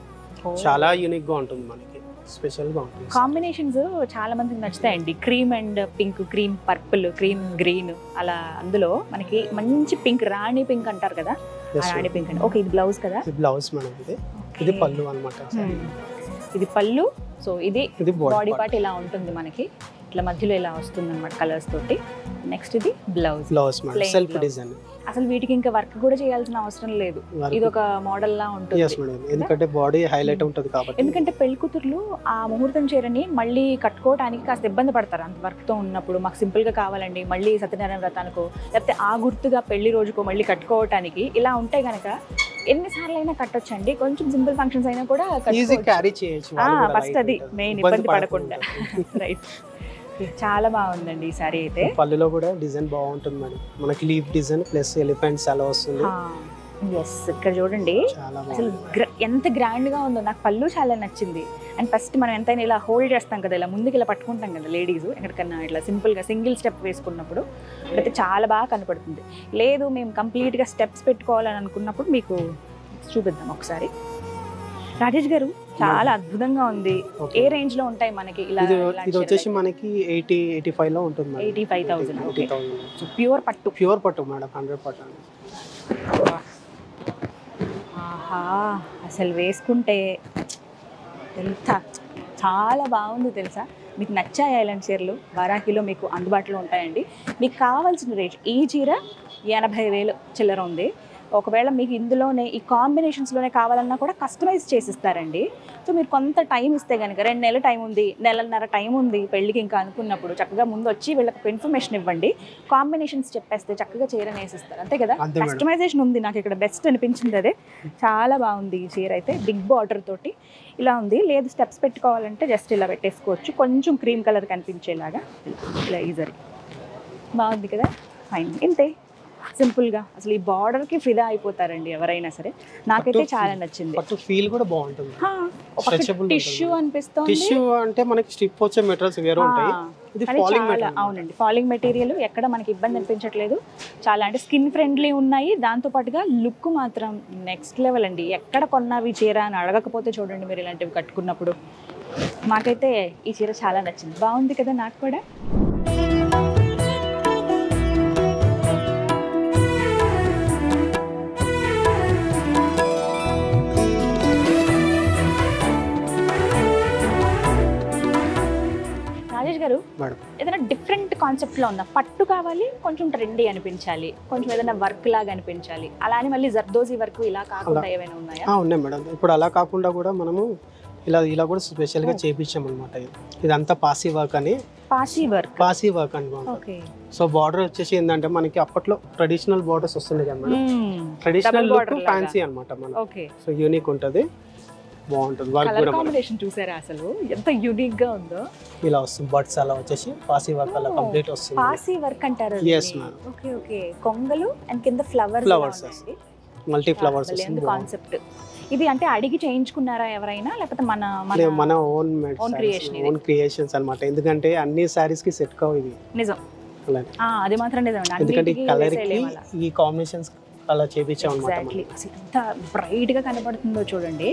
చాలా యూనిక్ గా ఉంటుంది మనకి, స్పెషల్ గా ఉంటుంది. కాంబినేషన్స్ చాలా మందికి నచ్చుతాయండి. Cream and pink, cream purple, cream green అలా. అందులో మనకి మంచి పింక్, రాణి పింక్ అంటారు కదా, రాణి పింక్ అండి. ఓకే, ఇది బ్లౌజ్ కదా? ఇది బ్లౌజ్ మేడం. ఇది పళ్ళు అన్నమాట. ఇది పళ్ళు. సో ఇది బాడీ పార్ట్ ఇలా ఉంటుంది మనకి, ఇట్లా మధ్యలో ఇలా వస్తుంది అన్నమాట కలర్స్ తోటి. నెక్స్ట్ ఇది బ్లౌజ్. Self design. అసలు వీటికి ఇంకా వర్క్ కూడా చేయాల్సిన అవసరం లేదు. ఇది ఒక మోడల్ లా ఉంటుంది, ఎందుకంటే బాడీ హైలైట్ ఉంటుంది కాబట్టి. ఎందుకంటే పెళ్లి కూతుర్లు ఆ ముహూర్తం చీరని మళ్ళీ కట్టుకోవడానికి కాస్త ఇబ్బంది పడతారు అంత వర్క్ తో ఉన్నప్పుడు. మాకు సింపుల్ గా కావాలండి, మళ్ళీ సత్యనారాయణ వ్రతానికో లేకపోతే ఆ గుర్తుగా పెళ్లి రోజుకో మళ్ళీ కట్టుకోవటానికి ఇలా ఉంటే గనక ఎన్నిసార్లు అయినా కట్టొచ్చండి. కొంచెం సింపుల్ ఫంక్షన్స్ అయినా కూడా ఫస్ట్ అది మెయిన్, ఇబ్బంది పడకుండా. రైట్, చాలా బాగుందండి ఈ సారీ అయితే. పళ్ళులో కూడా డిజైన్ బాగుంటుంది మేడం. మనకి లీఫ్ డిజైన్ ప్లస్ ఎలిఫెంట్స్ అలా వస్తుంది. ఎస్, ఇక్కడ చూడండి అసలు ఎంత గ్రాండ్ గా ఉందో. నాకు పళ్ళు చాలా నచ్చింది. అండ్ ఫస్ట్ మనం ఎంతైనా ఇలా హోల్డ్ చేస్తాం కదా, ఇలా ముందుకు ఇలా పట్టుకుంటాం కదా లేడీస్, ఎక్కడికన్నా ఇట్లా సింపుల్ గా సింగిల్ స్టెప్ వేసుకున్నప్పుడు అయితే చాలా బాగా కనపడుతుంది. లేదు మేము కంప్లీట్ గా స్టెప్స్ పెట్టుకోవాలని అనుకున్నప్పుడు మీకు చూపిద్దాం ఒకసారి. రాజేష్ గారు, చాలా అద్భుతంగా ఉంది. ఏ రేంజ్ లో ఉంటాయి మనకి ఇలా? ఇది వచ్చేసి మనకి 80-85 లో ఉంటుంది మేడం. 85,000. ప్యూర్ పట్టు. ప్యూర్ పట్టు మేడం, 100%. ఆహా, అసలు వేసుకుంటే ఎంత చాలా బాగుంది తెలుసా. మీకు నచ్చాయి ఇలాంటి చీరలు? వారాహిలో మీకు అందుబాటులో ఉంటాయండి. మీకు కావాల్సిన రేట్ ఈ చీర 80,000 చిల్లర ఉంది. ఒకవేళ మీకు ఇందులోనే ఈ కాంబినేషన్స్లోనే కావాలన్నా కూడా కస్టమైజ్ చేసిస్తారండి. సో మీరు కొంత టైం ఇస్తే కనుక 2 నెలల టైం ఉంది, 1.5 టైం ఉంది పెళ్ళికి ఇంకా అనుకున్నప్పుడు, చక్కగా ముందు వచ్చి వీళ్ళకి ఇన్ఫర్మేషన్ ఇవ్వండి, కాంబినేషన్స్ చెప్పేస్తే చక్కగా చీర వేసిస్తారు. అంతే కదా, కస్టమైజేషన్ ఉంది. నాకు ఇక్కడ బెస్ట్ అనిపించింది అదే. చాలా బాగుంది ఈ చీర అయితే. బిగ్ బార్డర్ తోటి ఇలా ఉంది. లేదు స్టెప్స్ పెట్టుకోవాలంటే జస్ట్ ఇలా పెట్టేసుకోవచ్చు, కొంచెం క్రీమ్ కలర్ కనిపించేలాగా. ఇలా ఈజరీ బాగుంది కదా, ఫైన్. ఇంతే సింపుల్గా. అసలు ఈ బార్డర్కి ఫిదా అయిపోతారండి ఎవరైనా సరే. నాకైతే చాలా నచ్చింది. పట్టు ఫీల్ కూడా బాగుంటుంది. టిష్యూ అనిపిస్తుంది. టిష్యూ అంటే మనకి స్ట్రిప్ వచ్చే మెటీరియల్స్ వేరే ఉంటాయి. ఇది ఫాలింగ్ మెటీరియల్. అవునండి, ఫాలింగ్ మెటీరియల్. ఎక్కడ మనకి ఇబ్బంది అనిపించట్లేదు. చాలా అంటే స్కిన్ ఫ్రెండ్లీ ఉన్నాయి. దాంతో పాటుగా లుక్ మాత్రం నెక్స్ట్ లెవెల్ అండి. ఎక్కడ కొన్నావి చీర అని అడగకపోతే చూడండి మీరు ఇలాంటివి కట్టుకున్నప్పుడు. మాకైతే ఈ చీర చాలా నచ్చింది. బాగుంది కదా నాకు కూడా. రాజేష్ గారు, ఏదైనా డిఫరెంట్ కాన్సెప్ట్ లో ఉందా? పట్టు కావాలి, కొంచెం ట్రెండీ అనిపించాలి, కొంచెం ఏదైనా వర్క్ లాగా అనిపించాలి, అలా అని మళ్ళీ జర్దోజీ వర్క్ ఇలా కాకుండా ఏమైనా ఉన్నాయా? ఉన్నాయి మేడం. ఇప్పుడు అలా కాకుండా కూడా మనము ఇలా కూడా స్పెషల్ గా చేపించాం అనమాట. ఇదంతా పాసీ వర్క్ అని. పాసీ వర్క్ అనమాట. సో బార్డర్ వచ్చేసి ఏంటంటే మనకి అప్పట్లో ట్రెడిషనల్ బార్డర్స్ వస్తున్నాయి కదా, ట్రెడిషనల్ లుక్ ఫ్యాన్సీ అనమాట మనం. సో యూనిక్ ఉంటది, బాగుంటుంది. వర్క్ కూడా కాంబినేషన్ చూసారా అసలు ఎంత యూనిక్ గా ఉందో. ఇలా వస్తుంది బర్డ్స్ అలా వచ్చేసి పాసీ వర్క్ అలా కంప్లీట్ వస్తుంది. పాసీ వర్క్ అంటారు. yes ma'am. ఓకే కొంగలు అండ్ కింద ఫ్లవర్స్ మల్టీ ఫ్లవర్స్ వస్తుంది కాన్సెప్ట్. ఇది అంటే అడిగి చేయించుకున్నారా ఎవరైనా, లేకపోతే మన ఓన్ క్రియేషన్స్ అన్నమాట. ఎందుకంటే అన్ని సారీస్ కి సెట్ కావు ఇది. నిజం, అది మాత్రం నిజం. ఎందుకంటే ఈ కలర్ కి ఈ కాంబినేషన్స్ అలా చేపించాం అన్నమాట. ఎంత బ్రైట్ గా కనబడుతుందో చూడండి.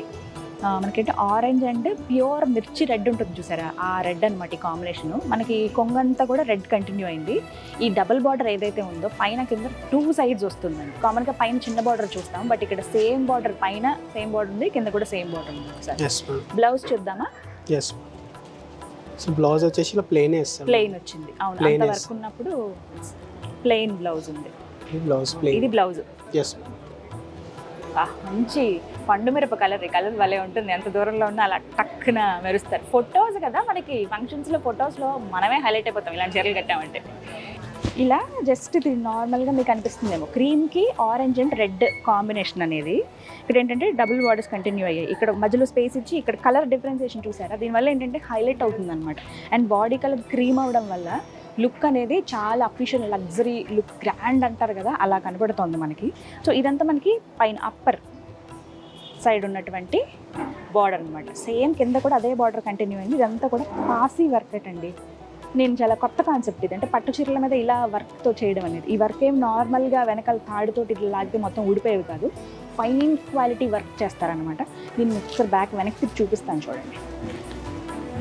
మనకంటే ఆరెంజ్ అండ్ ప్యూర్ మిర్చి రెడ్ ఉంటుంది చూసారా, ఆ రెడ్ అనమాట ఈ కాంబినేషన్. మనకి కొంగంతా కూడా రెడ్ కంటిన్యూ అయింది. ఈ డబుల్ బార్డర్ ఏదైతే ఉందో పైన కింద 2 sides వస్తుందండి. కామన్గా పైన చిన్న బార్డర్ చూస్తాం, బట్ ఇక్కడ సేమ్ బార్డర్, పైన సేమ్ బార్డర్ ఉంది, కింద కూడా సేమ్ బార్డర్ ఉంది. ఒకసారి బ్లౌజ్ చూద్దామా? సో బ్లౌజ్ వచ్చేసి ఇలా ప్లెయిన్ వచ్చింది. అవును, అంత వర్క్ ఉన్నప్పుడు ప్లెయిన్ బ్లౌజ్ ఉంది. ఇది బ్లౌజ్. మంచి పండు మిరప కలర్. ఈ కలర్ భలే ఉంటుంది. ఎంత దూరంలో ఉన్నా అలా టక్కున మెరుస్తారు. ఫొటోస్ కదా మనకి ఫంక్షన్స్లో, ఫొటోస్లో మనమే హైలైట్ అయిపోతాం ఇలాంటి చీరలు కట్టామంటే. ఇలా జస్ట్ ఇది నార్మల్గా మీకు అనిపిస్తుందేమో. క్రీమ్కి ఆరెంజ్ అండ్ రెడ్ కాంబినేషన్ అనేది. ఇక్కడ ఏంటంటే డబుల్ బార్డర్స్ కంటిన్యూ అయ్యాయి. ఇక్కడ మధ్యలో స్పేస్ ఇచ్చి ఇక్కడ కలర్ డిఫరెన్సియేషన్ చూసారా, దీనివల్ల ఏంటంటే హైలైట్ అవుతుంది అనమాట. అండ్ బాడీ కలర్ క్రీమ్ అవడం వల్ల లుక్ అనేది చాలా అఫీషియల్, లగ్జరీ లుక్, గ్రాండ్ అంటారు కదా, అలా కనబడుతోంది మనకి. సో ఇదంతా మనకి పైన అప్పర్ సైడ్ ఉన్నటువంటి బార్డర్ అనమాట. సేమ్ కింద కూడా అదే బార్డర్ కంటిన్యూ అయింది. ఇదంతా కూడా పాసీ వర్క్ అండి. నేను చాలా కొత్త కాన్సెప్ట్ ఇది. అంటే పట్టు చీరల మీద ఇలా వర్క్తో చేయడం అనేది. ఈ వర్క్ ఏం నార్మల్గా వెనకాల తాడుతోటి ఇట్లా లాగితే మొత్తం ఊడిపోయేవి కాదు, ఫైన్ క్వాలిటీ వర్క్ చేస్తారనమాట. నేను ఒకసారి బ్యాక్ వెనక్కి చూపిస్తాను చూడండి.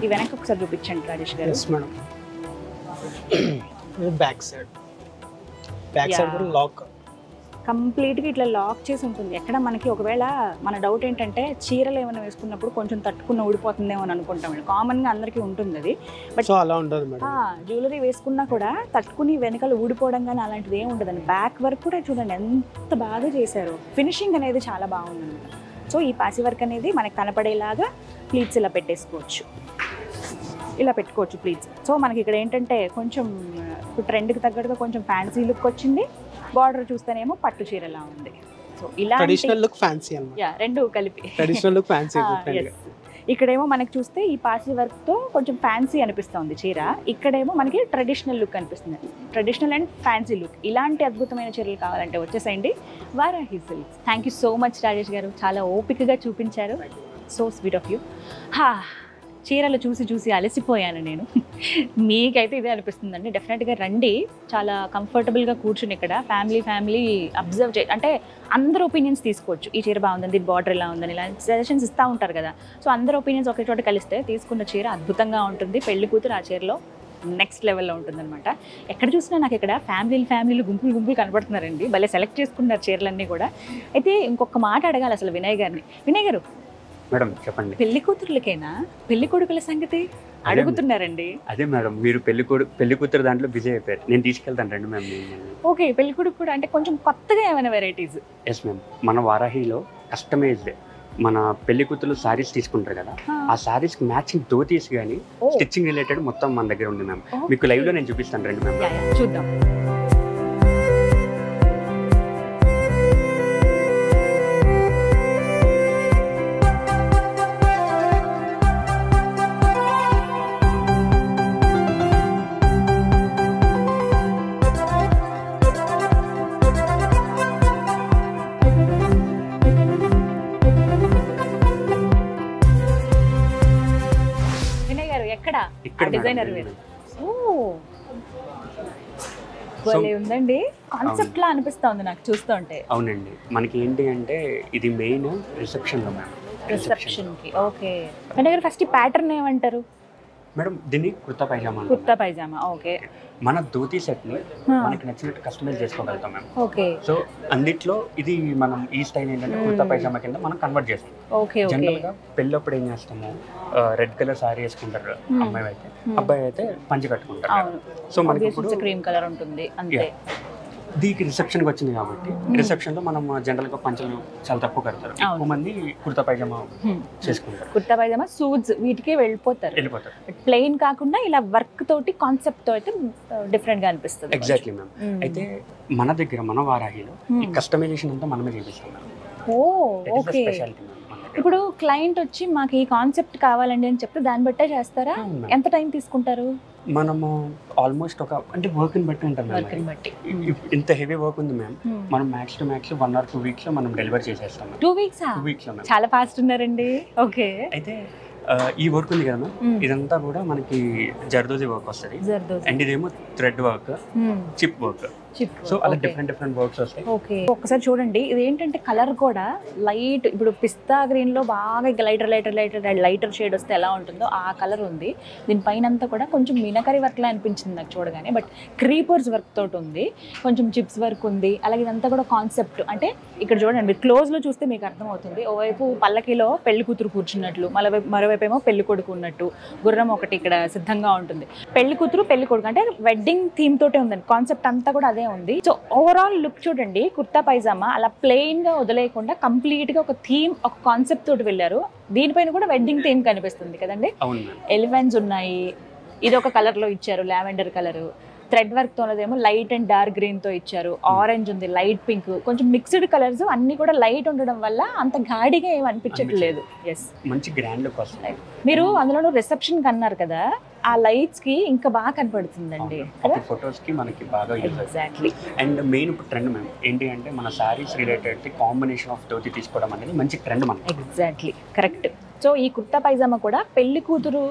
ఈ వెనక్కి ఒకసారి చూపించండి రాజేష్ గారు. బ్యాక్ సైడ్ కూడా లాక్ కంప్లీట్గా ఇట్లా లాక్ చేసి ఉంటుంది. ఎక్కడ మనకి ఒకవేళ మన డౌట్ ఏంటంటే చీరలు ఏమైనా వేసుకున్నప్పుడు కొంచెం తట్టుకున్న ఊడిపోతుందేమో అని అనుకుంటాం. కామన్గా అందరికీ ఉంటుంది అది. బట్ అలా ఉండదు మేడం. జ్యువెలరీ వేసుకున్నా కూడా తట్టుకుని వెనకాల ఊడిపోవడం కానీ అలాంటిది ఏమి ఉండదండి. బ్యాక్ వర్క్ కూడా చూడండి ఎంత బాగా చేశారు. ఫినిషింగ్ అనేది చాలా బాగుంది అనమాట. సో ఈ పాసి వర్క్ అనేది మనకి కనపడేలాగా ప్లీట్స్ ఇలా పెట్టేసుకోవచ్చు, ఇలా పెట్టుకోవచ్చు ప్లీట్స్. సో మనకి ఇక్కడ ఏంటంటే కొంచెం ట్రెండ్కి తగ్గట్టుగా కొంచెం ఫ్యాన్సీ లుక్ వచ్చింది. బార్డర్ చూస్తేనేమో పట్టు చీరలా ఉంది. సో ఇలా ట్రెడిషనల్ లుక్ ఫ్యాన్సీ అన్నమాట. రెండు కలిపి ట్రెడిషనల్ లుక్ ఫ్యాన్సీ. ఇక్కడేమో మనకి చూస్తే ఈ పాసి వర్క్తో కొంచెం ఫ్యాన్సీ అనిపిస్తుంది చీర, ఇక్కడేమో మనకి ట్రెడిషనల్ లుక్ అనిపిస్తుంది. ట్రెడిషనల్ అండ్ ఫ్యాన్సీ లుక్, ఇలాంటి అద్భుతమైన చీరలు కావాలంటే వచ్చేసేయండి Varahi silks. Thank you so much Rajesh గారు, చాలా ఓపికగా చూపించారు. So sweet of you. చీరలు చూసి చూసి అలసిపోయాను నేను. మీకైతే ఇదే అనిపిస్తుందండి. డెఫినెట్గా రండి, చాలా కంఫర్టబుల్గా కూర్చుని ఇక్కడ ఫ్యామిలీ అబ్జర్వ్ అంటే అందరు ఒపీనియన్స్ తీసుకోవచ్చు. ఈ చీర బాగుందని, దీని బార్డర్ ఇలా ఉందని, ఇలా సజెషన్స్ ఇస్తూ ఉంటారు కదా. సో అందరు ఒపీనియన్స్ ఒకే చోట కలిస్తే తీసుకున్న చీర అద్భుతంగా ఉంటుంది. పెళ్లి కూతురు ఆ చీరలో నెక్స్ట్ లెవెల్లో ఉంటుందన్నమాట. ఎక్కడ చూసినా నాకు ఇక్కడ ఫ్యామిలీలు గుంపులు కనబడుతున్నారండి. భలే సెలెక్ట్ చేసుకున్నారు చీరలన్నీ కూడా. అయితే ఇంకొక మాట అడగాలి అసలు వినయ్ గారిని. వినయ్ గారు, మేడం చెప్పండి. పెళ్లి కూతురులకేనా పెళ్లి కొడుకుల సంగతి అడుగుతున్నారండి? అదే మేడం, మీరు పెళ్లి కూతురు దాంట్లో బిజీ అయిపోయారు. నేను తీసుకెళ్తాను రండి మ్యామ్. ఓకే, పెళ్లి కొడుకు కూడా అంటే కొంచెం కొత్తగా ఏమైనా వెరైటీస్? ఎస్ మ్యామ్, మన వారాహిలో కస్టమైజ్డ్ మన పెళ్లి కూతురు సారీస్ తీసుకుంటారు కదా, ఆ సారీస్ కి మ్యాచింగ్ ధోతీస్ కానీ స్టిచ్చింగ్ రిలేటెడ్ మొత్తం మన దగ్గర ఉంది మ్యామ్. మీకు లైవ్ లో నేను చూపిస్తాను రండి మ్యామ్. చూద్దాం. డిజైనర్ వేర్ ఉందండి. కాన్సెప్ట్ లా అనిపిస్తుంది నాకు చూస్తుంటే. అవునండి, మనకి ఏంటి అంటే ఇది మెయిన్ రిసెప్షన్ లో మ్యామ్. రిసెప్షన్ కి ఓకే. అంటే ఫస్ట్ ఈ ప్యాటర్న్ ఏమంటారు మేడం? దీన్ని కుర్తా పైజామా. కుర్తా పైజామా ఓకే. మన ధోతీ సెట్ ని మనకి నచ్చినట్టు కస్టమైజ్ చేసుకోగలుగుతాం మ్యామ్. ఓకే. సో అన్నిట్లో ఇది మనం ఈ స్టైల్ ఏంటంటే కుర్తా పైజామా కింద మనం కన్వర్ట్ చేస్తాం. ఓకే. జనరల్ గా పెళ్ళప్పుడు ఏం చేస్తాము, రెడ్ కలర్ సారీ వేసుకుంటారు అమ్మాయి అయితే, అబ్బాయి అయితే పంచి కట్టుకుంటారు. సో మనకి ఇప్పుడు క్రీమ్ కలర్ ఉంటుంది అంతే. దీనికి రిసెప్షన్ వచ్చింది కాబట్టి రిసెప్షన్ లో మనం జనరల్ గా పంచలు చాలా తక్కువ కడతారు, ఎక్కువ మంది కుర్తా పైజామా చేసుకుంటారు. కుర్తా పైజామా సూట్స్ వీటికే వెళ్ళిపోతారు. ప్లెయిన్ కాకుండా ఇలా వర్క్ తోటి కాన్సెప్ట్ తో అయితే డిఫరెంట్ గా అనిపిస్తుంది. Exactly ma'am. అయితే మన దగ్గర మన వారాహిలో ఈ కస్టమైజేషన్ అంతా మనమే చేపిస్తాం మ్యామ్. ఓ ఓకే. ఇప్పుడు క్లయింట్ వచ్చి మాకు ఈ కాన్సెప్ట్ కావాలండి అని చెప్తే దాన్ని బట్టే చేస్తారా? ఎంత టైం తీసుకుంటారు? మనము ఆల్మోస్ట్ ఒక అంటే వర్క్ ని బట్టి ఉంటుంది. ఇంత హెవీ వర్క్ ఉంది మ్యామ్, మనం max to max 1 or 2 weeks లో మనం డెలివర్ చేసేస్తాం. 2 weeks? 2 weeks లో మ్యామ్. చాలా ఫాస్ట్ ఉన్నారండి. ఓకే. అయితే ఈ వర్క్ ఉంది కదా మ్యామ్, ఇదంతా కూడా మనకి జర్దోజీ వర్క్ వస్తుంది. అండ్ ఇదేమో thread work, chip work. So అలా డిఫరెంట్ వర్క్స్ వస్తాయి. ఓకే. ఒకసారి చూడండి, ఇది ఏంటంటే కలర్ కూడా లైట్, ఇప్పుడు పిస్తా గ్రీన్ లో బాగా లైటర్ షేడ్ వస్తే ఎలా ఉంటుందో ఆ కలర్ ఉంది. దీనిపైన అంతా కూడా కొంచెం మీనకరి వర్క్ లా అనిపించింది నాకు చూడగానే, బట్ క్రీపర్స్ వర్క్ తోటి ఉంది, కొంచెం చిప్స్ వర్క్ ఉంది. అలాగే ఇదంతా కూడా కాన్సెప్ట్ అంటే ఇక్కడ చూడండి, మీరు క్లోజ్ లో చూస్తే మీకు అర్థమవుతుంది. ఓవైపు పల్లకిలో పెళ్లి కూతురు కూర్చున్నట్లు, మరోవైపు ఏమో పెళ్లి కొడుకు ఉన్నట్టు, గుర్రం ఒకటి ఇక్కడ సిద్ధంగా ఉంటుంది. పెళ్లి కూతురు పెళ్లి కొడుకు అంటే వెడ్డింగ్ థీమ్ తోటే ఉందండి. కాన్సెప్ట్ అంతా కూడా అదే ఉంది. సో ఓవరాల్ లుక్ చూడండి, కుర్తా పైజామా అలా ప్లెయిన్ గా వదిలేయకుండా కంప్లీట్ గా ఒక థీమ్, ఒక కాన్సెప్ట్ తోటి వెళ్ళారు. దీనిపైన కూడా వెడ్డింగ్ థీమ్ కనిపిస్తుంది కదండి. ఎలిఫెంట్స్ ఉన్నాయి, ఇది ఒక కలర్ లో ఇచ్చారు, లావెండర్ కలర్. థ్రెడ్ వర్క్ తోనేదేమో లైట్ అండ్ డార్క్ గ్రీన్ తో ఇచ్చారు. ఆరెంజ్ ఉంది, లైట్ పింక్, కొంచెం మిక్స్డ్ కలర్స్ అన్ని కూడా లైట్ ఉండడం వల్ల అంత గాడిగా ఏమి అనిపించట్లేదు. ఎస్, మంచి గ్రాండ్ లుక్ వస్తుంది. మీరు అందులోనూ రిసెప్షన్ కన్నారు కదా, ఆ లైట్స్ కి ఇంకా బాగా కనపడుతుందండి. ఫొటోస్ కి మనకి బాగా యూజ్ అవుతుంది. ఎగ్జాక్ట్లీ. అండ్ మెయిన్ ఇప్పుడు ట్రెండ్ మ్యామ్ ఏంటి అంటే మన saris related combination of dhoti తీసుకోవడం అనేది మంచి ట్రెండ్ మనకి. Exactly correct. సో ఈ కుర్తా పైజామా కూడా పెళ్లి కూతురు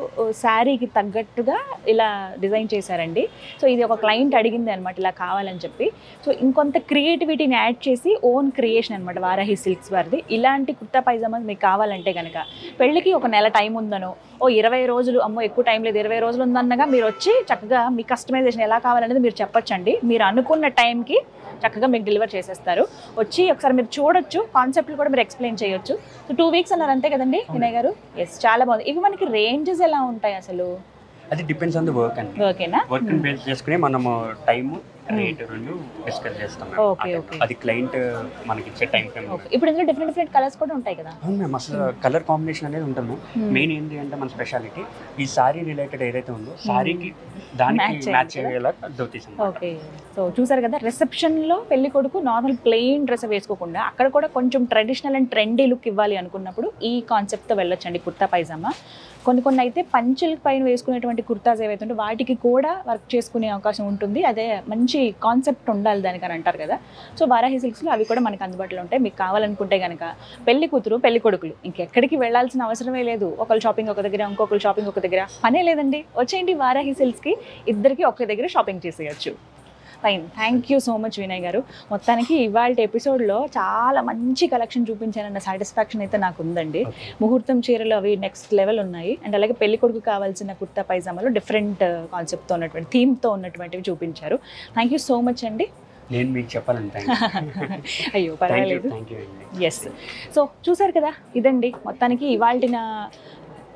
శారీకి తగ్గట్టుగా ఇలా డిజైన్ చేశారండి. సో ఇది ఒక క్లయింట్ అడిగింది అనమాట, ఇలా కావాలని చెప్పి. సో ఇంకొంత క్రియేటివిటీని యాడ్ చేసి ఓన్ క్రియేషన్ అనమాట వారాహి సిల్క్స్ వారిది. ఇలాంటి కుర్తా పైజామా మీకు కావాలంటే కనుక పెళ్ళికి ఒక నెల టైం ఉందనో, 20 రోజులు, అమ్మో ఎక్కువ టైం లేదు 20 రోజులు ఉందన్నగా మీరు వచ్చి చక్కగా మీ కస్టమైజేషన్ ఎలా కావాలనేది మీరు చెప్పొచ్చండి. మీరు అనుకున్న టైంకి చక్కగా మీకు డెలివర్ చేసేస్తారు. వచ్చి ఒకసారి మీరు చూడొచ్చు, కాన్సెప్ట్లు కూడా మీరు ఎక్స్ప్లెయిన్ చేయొచ్చు. సో 2 weeks అన్నారు అంతే కదండి వినయ్ గారు? ఎస్, చాలా బాగుంది. ఇవి మనకి రేంజెస్ ఎలా ఉంటాయి అసలు? అది డిపెండ్స్ ఆన్ ది వర్క్ అండి. ఓకేనా? వర్క్ ని బేస్ చేసుకుని మనము టైం రేట్ రెండు డిస్కస్ చేస్తాం. అది క్లయింట్ మనకి ఇచ్చే టైం ఫ్రేమ్. ఇప్పుడు ఇందులో డిఫరెంట్ కలర్స్ కూడా ఉంటాయి కదా? అవును మ్యామ్, అసలు కలర్ కాంబినేషన్ అనేది ఉంటుంది. మెయిన్ ఏంటి అంటే మన స్పెషాలిటీ ఈ సారీ రిలేటెడ్ ఏదైతే ఉందో సారీకి దానికి మ్యాచ్ అయ్యేలా ధోతీస్. ఓకే. సో చూసారు కదా, రిసెప్షన్ లో పెళ్లి కొడుకు నార్మల్ ప్లెయిన్ డ్రెస్ వేసుకోకుండా అక్కడ కూడా కొంచెం ట్రెడిషనల్ అండ్ ట్రెండీ లుక్ ఇవ్వాలి అనుకున్నప్పుడు ఈ కాన్సెప్ట్ తో వెళ్ళొచ్చండి కుర్తా పైజామా. కొన్ని అయితే పంచెల పైన వేసుకునేటువంటి కుర్తాస్ ఏవైతే ఉంటే వాటికి కూడా వర్క్ చేసుకునే అవకాశం ఉంటుంది. అదే మంచి కాన్సెప్ట్ ఉండాలి దానికి అని అంటారు కదా. సో వారాహి సిల్క్స్లో అవి కూడా మనకు అందుబాటులో ఉంటాయి. మీకు కావాలనుకుంటే కనుక పెళ్లి కూతురు పెళ్లి కొడుకులు ఇంకెక్కడికి వెళ్ళాల్సిన అవసరమే లేదు. ఒకళ్ళు షాపింగ్ ఒక దగ్గర, ఇంకొకరు షాపింగ్ ఒక దగ్గర, పనే లేదండి. వచ్చేయండి వారాహి సిల్క్స్కి, ఇద్దరికి ఒకే దగ్గర షాపింగ్ చేసేయచ్చు. Fine, thank you so much Vinay గారు. మొత్తానికి ఇవాళ ఎపిసోడ్లో చాలా మంచి కలెక్షన్ చూపించానన్న సాటిస్ఫాక్షన్ అయితే నాకు ఉందండి. ముహూర్తం చీరలు అవి నెక్స్ట్ లెవెల్ ఉన్నాయి. అండ్ అలాగే పెళ్లి కొడుకు కావాల్సిన కుర్తా పైజామాలు డిఫరెంట్ కాన్సెప్ట్తో ఉన్నటువంటి థీమ్తో ఉన్నటువంటివి చూపించారు. థ్యాంక్ యూ సో మచ్ అండి. నేను మీకు చెప్పాలంటే అయ్యో పర్వాలేదు. ఎస్, సో చూసారు కదా, ఇదండి మొత్తానికి ఇవాళ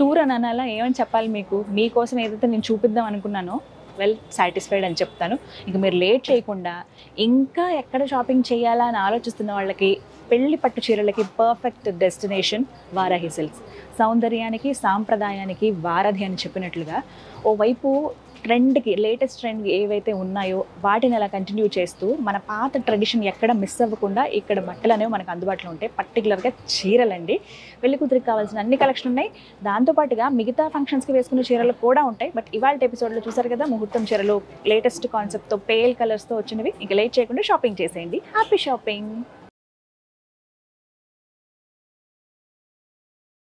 టూర్ అని అనాలా ఏమని చెప్పాలి మీకు. మీకోసం ఏదైతే నేను చూపిద్దాం అనుకున్నానో వెల్ సాటిస్ఫైడ్ అని చెప్తాను. ఇంక మీరు లేట్ చేయకుండా ఇంకా ఎక్కడ షాపింగ్ చేయాలా అని ఆలోచిస్తున్న వాళ్ళకి పెళ్లి పట్టు చీరలకి పర్ఫెక్ట్ డెస్టినేషన్ వారాహి సిల్క్స్. సౌందర్యానికి సాంప్రదాయానికి వారధి అని చెప్పినట్లుగా ఓవైపు ట్రెండ్కి, లేటెస్ట్ ట్రెండ్కి ఏవైతే ఉన్నాయో వాటిని అలా కంటిన్యూ చేస్తూ మన పాత ట్రెడిషన్ ఎక్కడ మిస్ అవ్వకుండా ఇక్కడ బట్టలు అనేవి మనకు అందుబాటులో ఉంటాయి. పర్టికులర్గా చీరలండి. పెళ్లి కూతురికి కావాల్సిన అన్ని కలెక్షన్ ఉన్నాయి. దాంతోపాటుగా మిగతా ఫంక్షన్స్కి వేసుకునే చీరలు కూడా ఉంటాయి. బట్ ఇవాళ ఎపిసోడ్లో చూసారు కదా, ముహూర్తం చీరలు లేటెస్ట్ కాన్సెప్ట్తో పేల్ కలర్స్తో వచ్చినవి. ఇంకా లేట్ చేయకుండా షాపింగ్ చేసేయండి. Happy shopping.